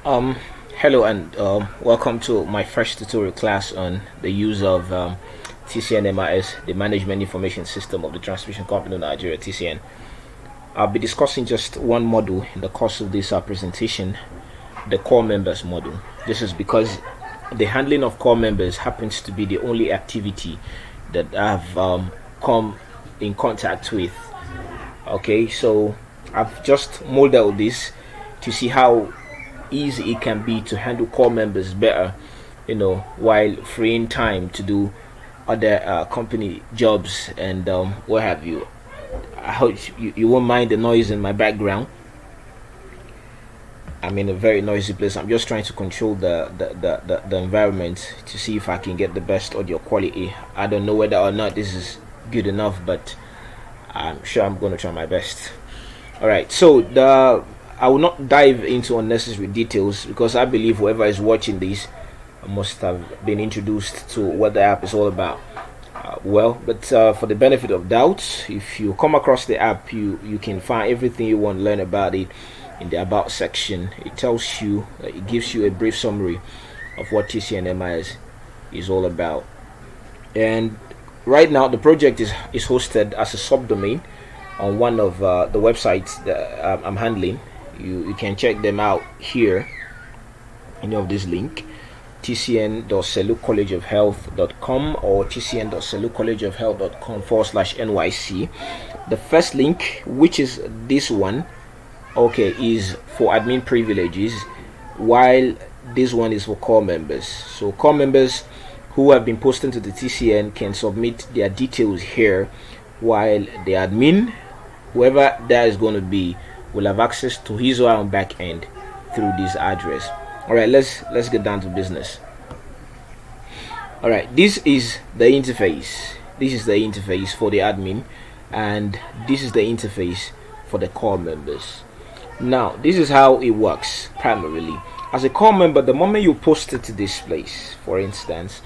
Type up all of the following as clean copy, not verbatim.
Um, Hello and welcome to my first tutorial class on the use of Tcn Mis, the Management Information System of the Transmission Company of Nigeria, (TCN). I'll be discussing just one module in the course of this presentation, the core members module. This is because the handling of core members happens to be the only activity that I've come in contact with. Okay, so I've just modeled this to see how easy it can be to handle core members better, while freeing time to do other company jobs and what have you. I hope you won't mind the noise in my background. I'm in a very noisy place. I'm just trying to control the environment to see if I can get the best audio quality. I don't know whether or not this is good enough, but I'm sure I'm going to try my best. All right, so I will not dive into unnecessary details because I believe whoever is watching this must have been introduced to what the app is all about. But for the benefit of doubt, if you come across the app, you can find everything you want to learn about it in the about section. It tells you, it gives you a brief summary of what Tcn Mis is all about. And right now, the project is hosted as a subdomain on one of the websites that I'm handling. You can check them out here of this link, tcn.selucollegeofhealth.com or tcn.selucollegeofhealth.com/nyc. The first link, which is this one, is for admin privileges, while this one is for core members. So core members who have been posting to the TCN can submit their details here, while the admin, whoever that is going to be, will have access to his or her own back end through this address. All right, let's get down to business. All right, this is the interface. This is the interface for the admin, and this is the interface for the core members. Now, this is how it works primarily. As a core member, the moment you post it to this place, for instance,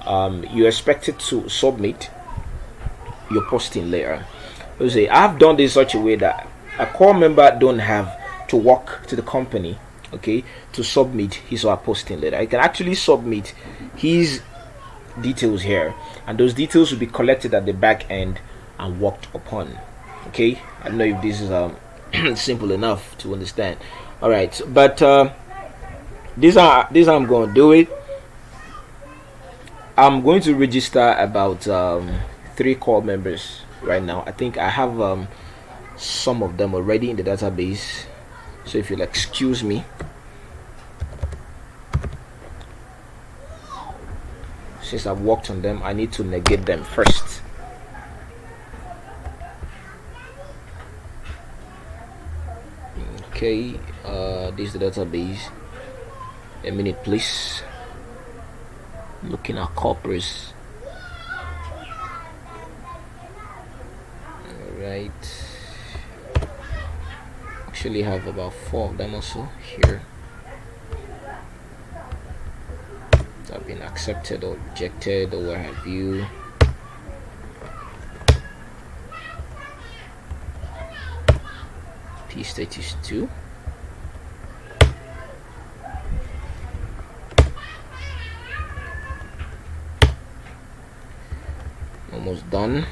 you're expected to submit your posting later. Let's say I've done this in such a way that a core member don't have to walk to the company, to submit his or her posting letter. I can actually submit his details here, and those details will be collected at the back end and worked upon. I don't know if this is simple enough to understand. All right, but this I'm going to do it. I'm going to register about 3 core members right now. I think I have some of them already in the database, so if you'll excuse me, since I've worked on them, I need to negate them first. This is the database. A minute please. Looking at corpus. Alright, actually have about 4 of them also here that have been accepted or rejected or what have you. P status 2. Almost done.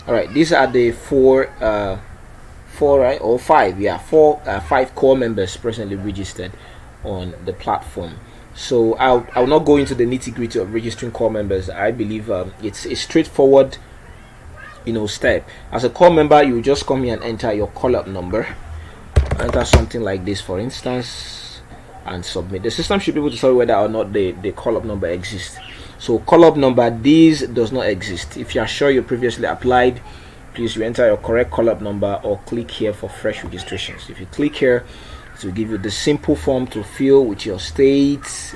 All right, these are the 4 right, or 5, 5 core members presently registered on the platform. So I'll not go into the nitty-gritty of registering core members. I believe it's a straightforward step. As a core member, you just come here and enter your call-up number, enter something like this for instance, and submit. The system should be able to tell you whether or not the call-up number exists. So call-up number, this does not exist. If you are sure you previously applied, please enter your correct call-up number or click here for fresh registrations. If you click here, it will give you the simple form to fill with your state.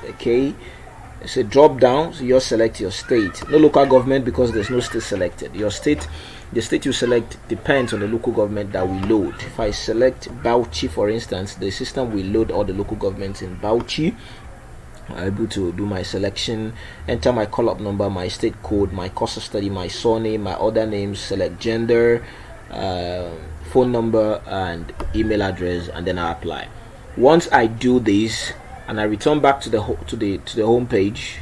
It's a drop down, so you select your state. No local government because there's no state selected. Your state, the state you select depends on the local government that we load. If I select Bauchi for instance, the system will load all the local governments in Bauchi. I'm able to do my selection, enter my call-up number, my state code, my course of study, my surname, my other names, select gender, phone number and email address, and then I apply. Once I do this and I return back to the home page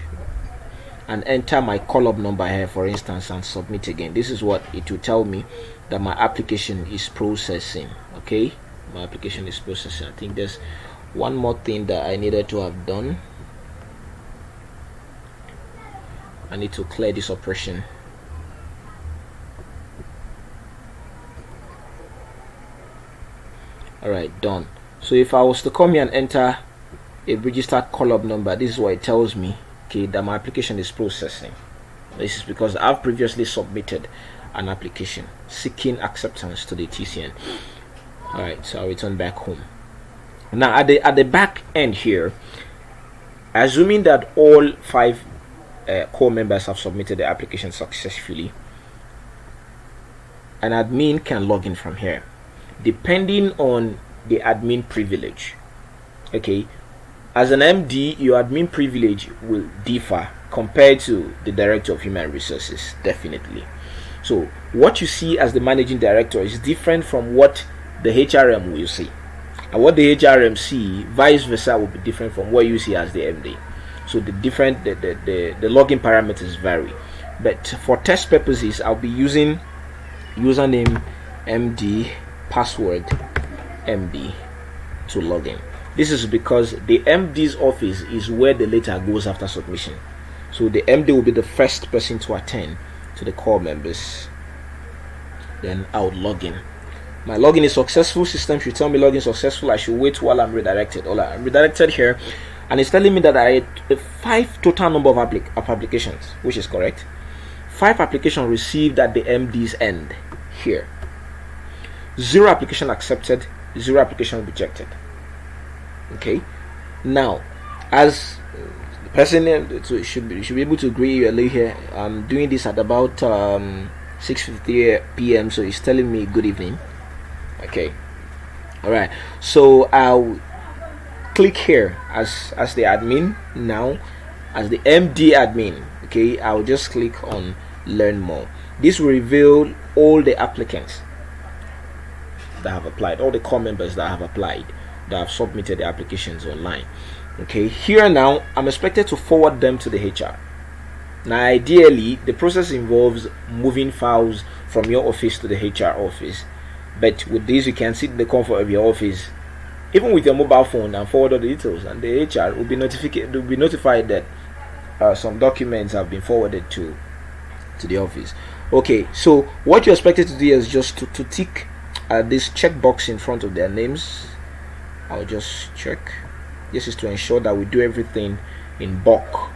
and enter my call-up number here, for instance, and submit again, this is what it will tell me, that my application is processing. Okay, my application is processing. I think there's one more thing that I needed to have done. I need to clear this operation. Alright, done. So if I was to come here and enter a registered call-up number, this is what it tells me, okay, that my application is processing. This is because I've previously submitted an application seeking acceptance to the TCN. Alright, so I'll return back home. Now at the back end here, assuming that all 5 core members have submitted the application successfully, an admin can log in from here depending on the admin privilege. Okay, as an MD, your admin privilege will differ compared to the director of human resources, definitely. So what you see as the managing director is different from what the HRM will see, and what the HRM see vice versa will be different from what you see as the MD. So the login parameters vary, but for test purposes I'll be using username MD, password MD to log in. This is because the MD's office is where the letter goes after submission. So the MD will be the first person to attend to the core members. Then I would log in. My login is successful. System should tell me login successful. I should wait while I'm redirected. I'm redirected here, and it's telling me that I had 5 total number of applications, which is correct. 5 applications received at the MD's end here. 0 application accepted, 0 application rejected. Okay, now as the person should be able to agree early here, I'm doing this at about 6:50 p.m. so it's telling me good evening. Okay, all right, so I'll click here as the admin. Now as the MD admin, okay, I'll just click on learn more. This will reveal all the applicants that have applied, all the core members that have applied, that have submitted the applications online. Okay, here now I'm expected to forward them to the HR. Now ideally the process involves moving files from your office to the HR office, but with this you can sit in the comfort of your office, even with your mobile phone, and forward all the details, and the HR will be notified that some documents have been forwarded to the office. Okay, so what you're expected to do is just to tick this checkbox in front of their names. I'll just check. This is to ensure that we do everything in bulk.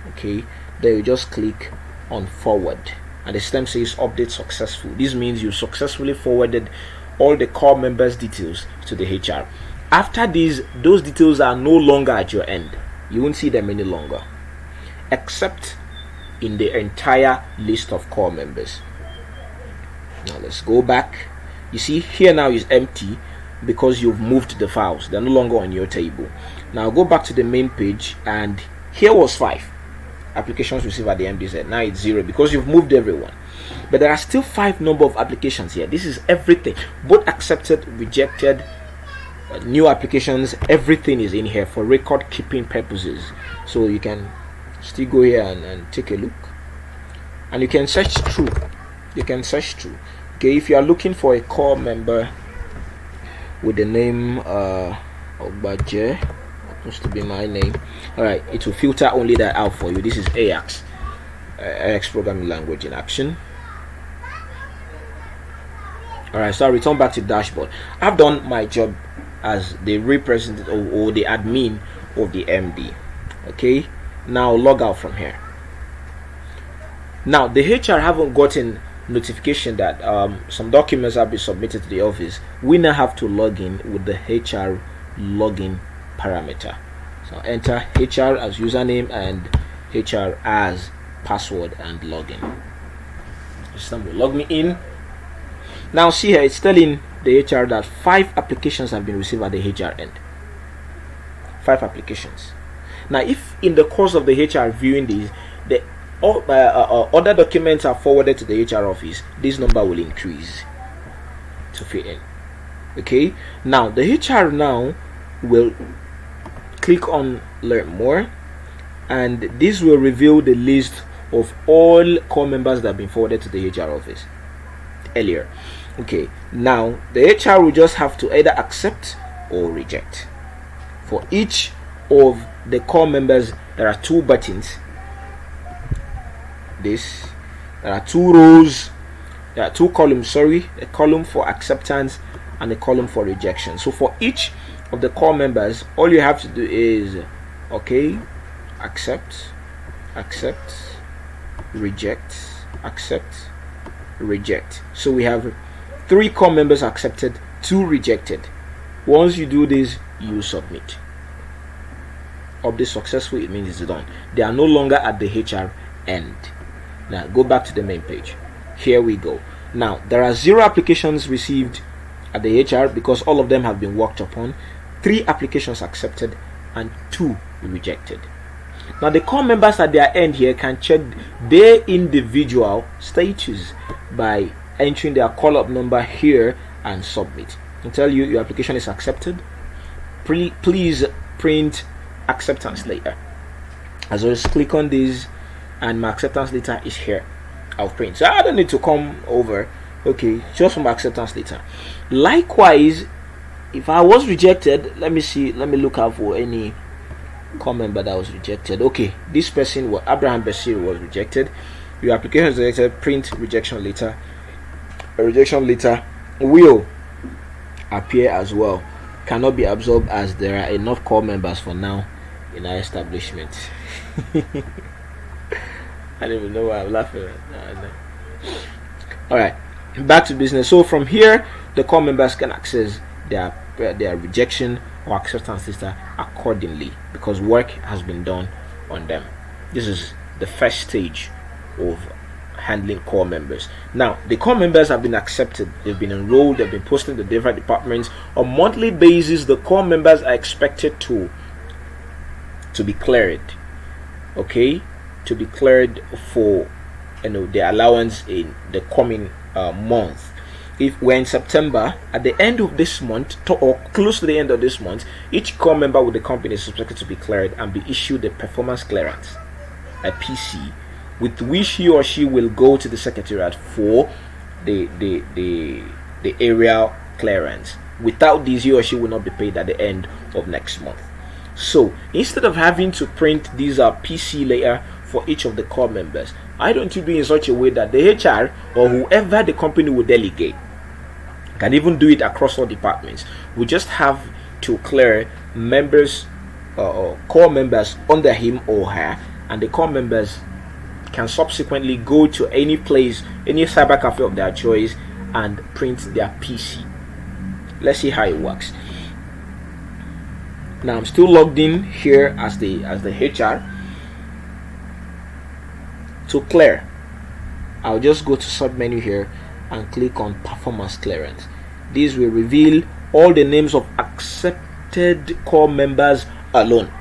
Okay, then you just click on forward, and the system says update successful. This means you successfully forwarded all the core members' details to the HR. After this, those details are no longer at your end. You won't see them any longer, except in the entire list of core members. Now let's go back. You see here now is empty because you've moved the files. They're no longer on your table. Now go back to the main page, and here was 5 applications received at the MDZ. Now it's 0 because you've moved everyone, but there are still 5 number of applications here. This is everything, both accepted, rejected, new applications. Everything is in here for record keeping purposes. So you can still go here and take a look, and you can search through. Okay, if you are looking for a core member with the name Ogbaje, happens to be my name, all right, it will filter only that out for you. This is AX programming language in action. All right, so I'll return back to dashboard. I've done my job as the representative or the admin of the MD. Okay, now log out from here. Now the HR haven't gotten notification that some documents have been submitted to the office. We now have to log in with the HR login parameter. So enter HR as username and HR as password and login. The system will log me in. Now see here, it's telling the HR that 5 applications have been received at the HR end. 5 applications. Now if in the course of the HR viewing these, other documents are forwarded to the HR office, this number will increase. to fit in. Okay, now the HR now will click on learn more, and this will reveal the list of all core members that have been forwarded to the HR office earlier. Okay, now the HR will just have to either accept or reject. For each of the core members, there are two buttons. There are two rows, there are two columns, sorry, a column for acceptance and a column for rejection. So for each of the core members, all you have to do is accept, reject, reject. So we have 3 core members accepted, 2 rejected. Once you do this, you submit. Update successful, it means it's done. They are no longer at the HR end. Now go back to the main page. Here we go. Now there are 0 applications received at the HR because all of them have been worked upon, 3 applications accepted and 2 rejected. Now the core members at their end here can check their individual status by entering their call-up number here and submit. I'll tell you your application is accepted. Please print acceptance letter. As always, click on this and my acceptance letter is here. I'll print, so I don't need to come over. Okay, just from acceptance letter. Likewise, if I was rejected, let me look out for any core member that was rejected. Okay, this person was Abraham Basir, was rejected. Your application is rejected. Print rejection letter. A rejection letter will appear as well. Cannot be absorbed as there are enough core members for now in our establishment. I don't even know why I'm laughing at. All right, back to business. So from here, the core members can access their rejection or acceptance letter accordingly because work has been done on them. This is the first stage of handling core members. Now the core members have been accepted, they've been enrolled, they've been posted in the different departments. On monthly basis, the core members are expected to be cleared, okay, to be cleared for their allowance in the coming month. If we're in September, at the end of this month or close to the end of this month, each core member with the company is expected to be cleared and be issued a performance clearance, a PC, with which he or she will go to the secretariat for the area clearance. Without this, he or she will not be paid at the end of next month. So instead of having to print these PC later for each of the core members, why don't you do it in such a way that the HR or whoever the company will delegate can even do it across all departments? We just have to clear members or core members under him or her, and the core members can subsequently go to any place, any cyber cafe of their choice, and print their PC. Let's see how it works. Now I'm still logged in here as the HR. To clear, I'll just go to submenu here and click on performance clearance. This will reveal all the names of accepted core members alone,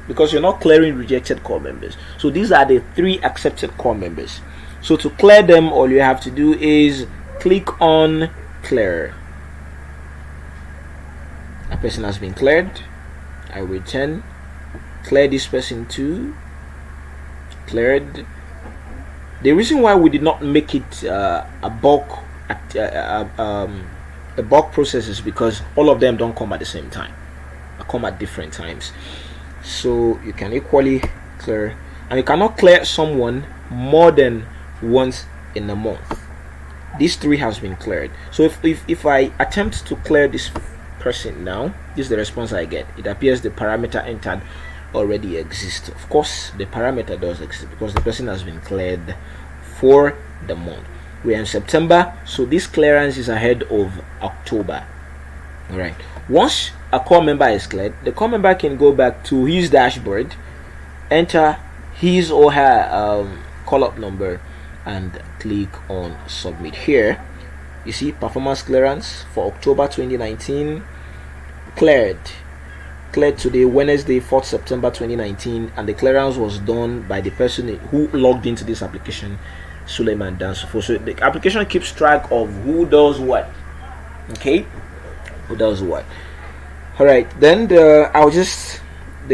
because you're not clearing rejected core members. So these are the 3 accepted core members. So to clear them, all you have to do is click on clear. A person has been cleared. I return, clear this person too, cleared. The reason why we did not make it a bulk process is because all of them don't come at the same time. They come at different times. So you can equally clear, and you cannot clear someone more than once in a month. These 3 has been cleared. So if I attempt to clear this person now, this is the response I get. It appears the parameter entered already exists. Of course the parameter does exist because the person has been cleared for the month. We're in September, so this clearance is ahead of October. All right, once a core member is cleared, the core member can go back to his dashboard, enter his or her call-up number, and click on submit. Here you see performance clearance for October 2019, cleared today, Wednesday 4th September 2019, and the clearance was done by the person who logged into this application, Suleiman Dansufo. So the application keeps track of who does what. Okay, who does what? All right, then the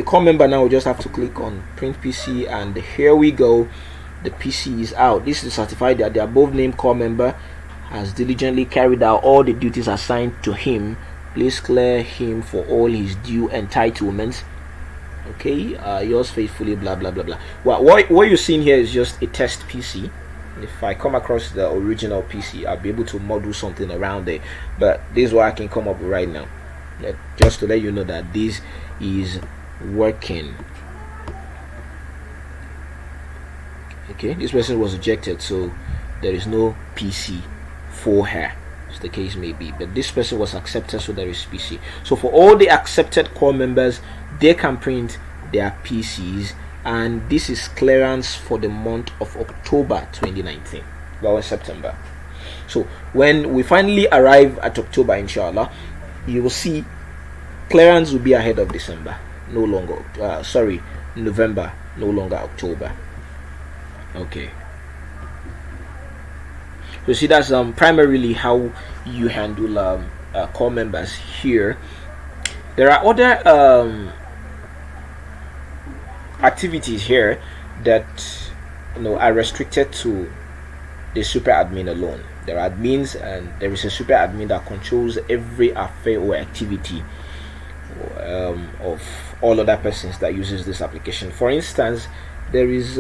core member now will just have to click on print PC, and here we go. The PC is out. This is certified that the above named core member has diligently carried out all the duties assigned to him. Please clear him for all his due entitlements. Okay, yours faithfully, blah blah blah blah. Well, what you're seeing here is just a test PC. If I come across the original PC, I'll be able to model something around it, but this is what I can come up with right now. Just to let you know that this is working. Okay, this person was rejected, so there is no PC for her, as the case may be, but this person was accepted, so there is PC. So for all the accepted core members, they can print their PCs, and this is clearance for the month of October 2019. Well, September. So when we finally arrive at October, inshallah, you will see clearance will be ahead of December, no longer November, no longer October. Okay, so see, that's primarily how you handle core members here. There are other activities here that are restricted to the super admin alone. There are admins, and there is a super admin that controls every affair or activity of all other persons that uses this application. For instance, there is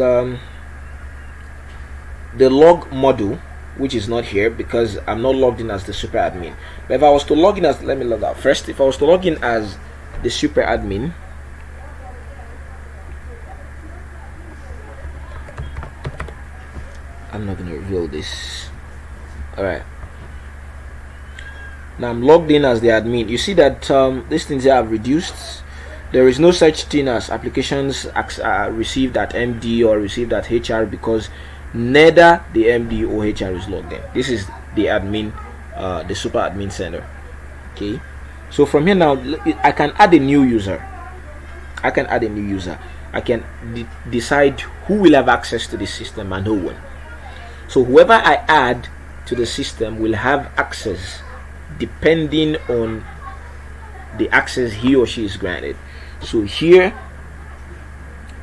the log module, which is not here because I'm not logged in as the super admin. But if I was to log in as, let me log out first. If I was to log in as the super admin, I'm not going to reveal this. Alright, now I'm logged in as the admin. You see that these things here have reduced. There is no such thing as applications received at MD or received at HR, because neither the MD or HR is logged in. This is the admin, the super admin center. Okay, so from here now I can add a new user. I can decide who will have access to the system and who won't. So whoever I add to the system will have access depending on the access he or she is granted. So here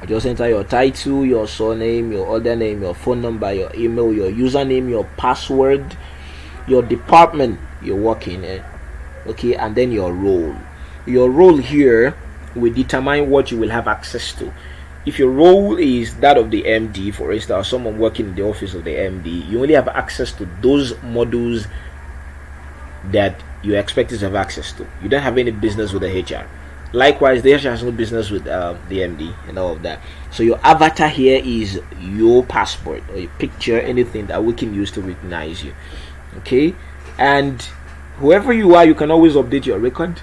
I just enter your title, your surname, your other name, your phone number, your email, your username, your password, your department you're working in, okay, and then your role. Your role here will determine what you will have access to. If your role is that of the MD, for instance, or someone working in the office of the MD, you only have access to those modules that you're expected to have access to. You don't have any business with the HR. Likewise, the HR has no business with the MD and all of that. So your avatar here is your passport or your picture, anything that we can use to recognize you. Okay, and whoever you are, you can always update your record.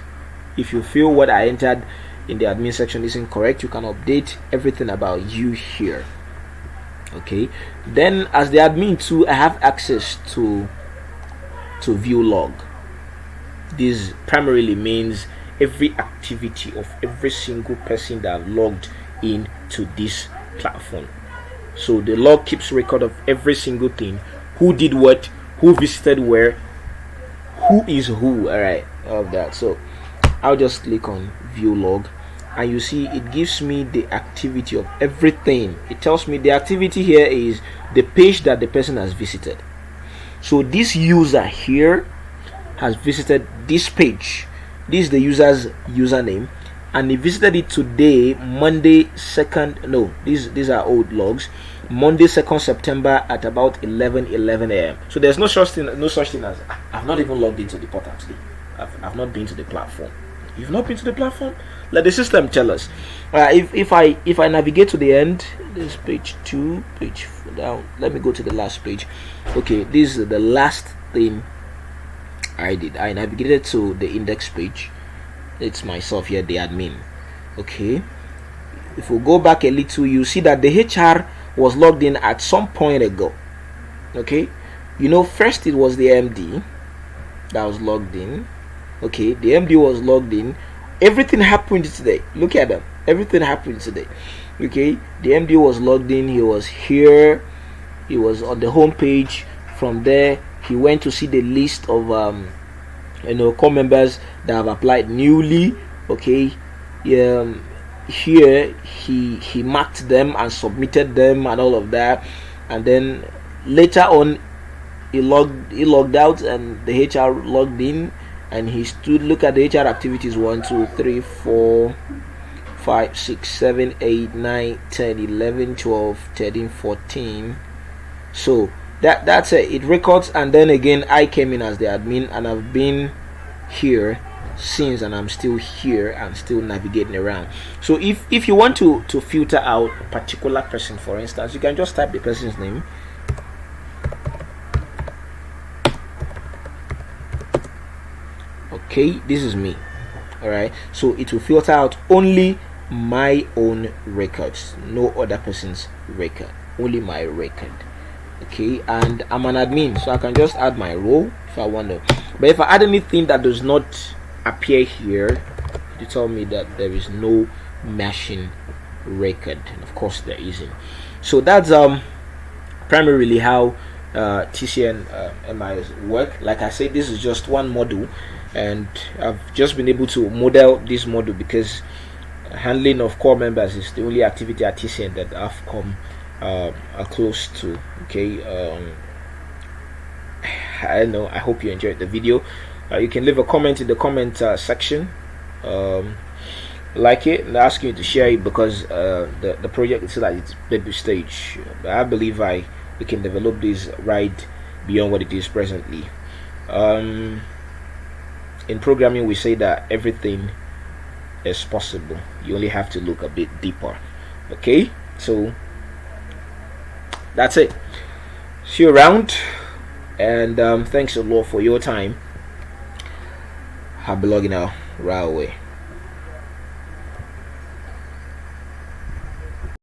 If you feel what I entered in the admin section is incorrect, you can update everything about you here. Okay, then as the admin too, I have access to view log. This primarily means every activity of every single person that logged in to this platform. So the log keeps record of every single thing, who did what, who visited where, who is who. All right, all of that. So I'll just click on view log, and you see it gives me the activity of everything. It tells me the activity here is the page that the person has visited. So this user here has visited this page. This is the user's username, and he visited it today, Monday 2nd. No, these are old logs. Monday 2nd September at about 11 a.m. So there's no such thing as I've not even logged into the portal today. I've not been to the platform. You've not been to the platform? Let the system tell us. If I navigate to the end, this page 2, page 4 down. Let me go to the last page. Okay, this is the last thing I did. I navigated to the index page. It's myself here, the admin. Okay, if we go back a little, you see that the HR was logged in at some point ago. Okay, first it was the MD that was logged in. Okay, the MD was logged in. Everything happened today. Look at them. Everything happened today. Okay, the MD was logged in. He was here. He was on the home page. From there, he went to see the list of core members that have applied newly. Okay, here he marked them and submitted them and all of that, and then later on he logged out and the HR logged in, and he stood look at the HR activities 1 2 3 4 5 6 7 8 9 10 11 12 13 14. So that's it. It records, and then again I came in as the admin and I've been here since, and I'm still here and still navigating around. So if you want to filter out a particular person, for instance, you can just type the person's name. Okay, this is me. All right, so it will filter out only my own records, no other person's record, only my record. Okay, and I'm an admin, so I can just add my role if I want to. But if I add anything that does not appear here, to tell me that there is no machine record, and of course there isn't. So that's primarily how Tcn MIs work. Like I said, this is just one module, and I've just been able to model this module because handling of core members is the only activity at Tcn that I've come close to. Okay, I don't know, I hope you enjoyed the video. You can leave a comment in the comment section, like it, and ask you to share it, because the project is still at its baby stage, but I believe we can develop this right beyond what it is presently. In programming we say that everything is possible, you only have to look a bit deeper. Okay, so that's it. See you around, and thanks a lot for your time. I'll be logging out right away.